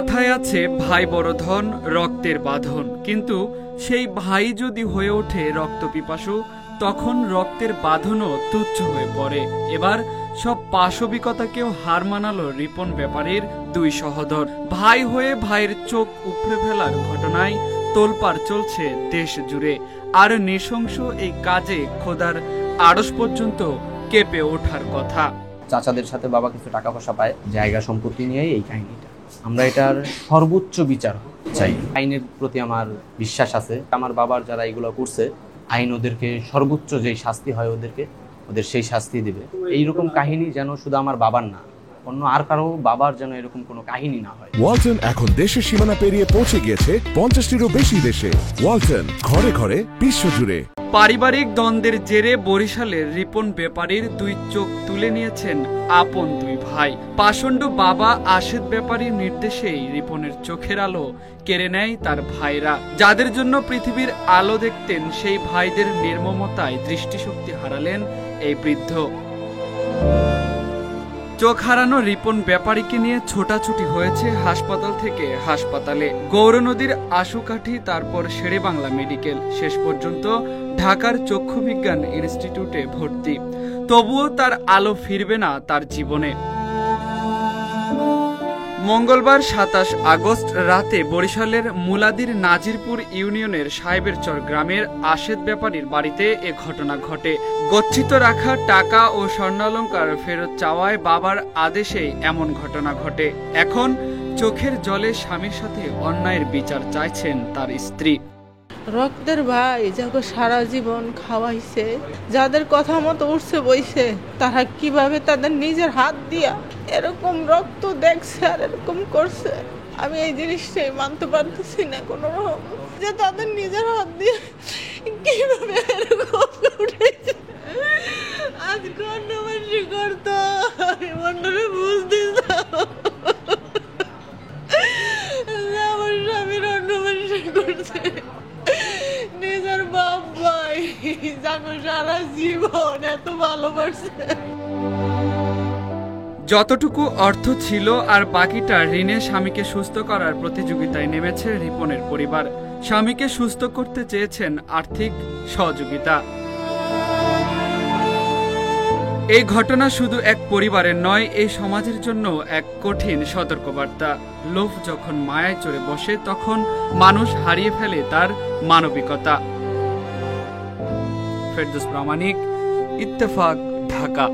কথায় আছে ভাই বড় ধন, রক্তের বাঁধন। কিন্তু সেই ভাই যদি হয়ে ওঠে রক্ত পিপাসু, তখন রক্তের বাঁধনও তুচ্ছ হয়ে পড়ে। এবার সব পাশবিকতাকেও হার মানালো রিপন ব্যাপারীর দুই সহোদর। ভাই হয়ে ভাইয়ের চোখ উপড়ে ফেলার ঘটনায় তোলপাড় চলছে দেশ জুড়ে। আর নৃশংস এই কাজে খোদার আড়স পর্যন্ত কেঁপে ওঠার কথা। চাচাদের সাথে বাবা কিছু টাকা পয়সা পায়, জায়গা সম্পত্তি নিয়ে এই কাহিনীটা। আমরা এটার সর্বোচ্চ বিচার চাই। আইনের প্রতি আমার বিশ্বাস আছে। আমার বাবার যারা এগুলো করছে, আইন ওদেরকে সর্বোচ্চ যেই শাস্তি হয় ওদের সেই শাস্তি দিবে। এইরকম কাহিনী যেন শুধু আমার বাবার না, অন্য আর কারো বাবার যেন এরকম কোনো কাহিনী না হয়। ওয়ালটন এখন দেশের সীমানা পেরিয়ে পৌঁছে গিয়েছে 50টিরও বেশি দেশে। ওয়ালটন, ঘরে ঘরে, বিশ্বজুড়ে। পারিবারিক দ্বন্দ্বের জেরে বরিশালের রিপন ব্যাপারীর দুই চোখ তুলে নিয়েছেন আপন দুই ভাই। পাষণ্ড বাবা আশেদ ব্যাপারীর নির্দেশেই রিপনের চোখের আলো কেড়ে নেয় তার ভাইরা। যাদের জন্য পৃথিবীর আলো দেখতেন, সেই ভাইদের নির্মমতায় দৃষ্টিশক্তি হারালেন এই বৃদ্ধ। চোখ হারানো রিপন ব্যাপারীকে নিয়ে ছোটাছুটি হয়েছে হাসপাতাল থেকে হাসপাতালে। গৌরনদীর আশুকাঠি, তারপর শেরেবাংলা মেডিকেল, শেষ পর্যন্ত ঢাকার চক্ষু বিজ্ঞান ইনস্টিটিউটে ভর্তি। তবুও তার আলো ফিরবে না তার জীবনে। মঙ্গলবার ২৭ আগস্ট রাতে বরিশালের মুলাদির নাজিরপুর ইউনিয়নের সাহেবেরচর গ্রামের আশেদ ব্যাপারীর বাড়িতে এ ঘটনা ঘটে। গচ্ছিত রাখা টাকা ও স্বর্ণালংকার ফেরত চাওয়ায় বাবার আদেশেই এমন ঘটনা ঘটে। এখন চোখের জলে স্বামীর সাথে অন্যায়ের বিচার চাইছেন তার স্ত্রী। রক্তের ভাই যাকে সারা জীবন খাওয়াইছে, যাদের কথা মতো উঠছে বইছে, তারা কিভাবে তাদের নিজের হাত দিয়া এরকম রক্ত দেখছে আর এরকম করছে, আমি এই জিনিসটাই মানতে পারতেছি না কোনো রকম, যে তাদের নিজের হাত দিয়ে কিভাবে এরকম উঠেছে। আজ গণ্ডমাসি করতো, আমি মন্ডলে বুঝতে আমার স্বামীর গণ্ডমাসি করছে। নিজের বাপ ভাই যাকে সারা জীবন এত ভালোবাসে। যতটুকু অর্থ ছিল আর বাকিটা ঋণে স্বামীকে সুস্থ করার প্রতিযোগিতায় নেমেছে রিপনের পরিবার। স্বামীকে সুস্থ করতে চেয়েছেন আর্থিক সহযোগিতা। এই ঘটনা শুধু এক পরিবারের নয়, এই সমাজের জন্য এক কঠিন সতর্কবার্তা। লোভ যখন মায়ায় চড়ে বসে, তখন মানুষ হারিয়ে ফেলে তার মানবিকতা। ফেরদৌস প্রামাণিক, ইত্তেফাক, ঢাকা।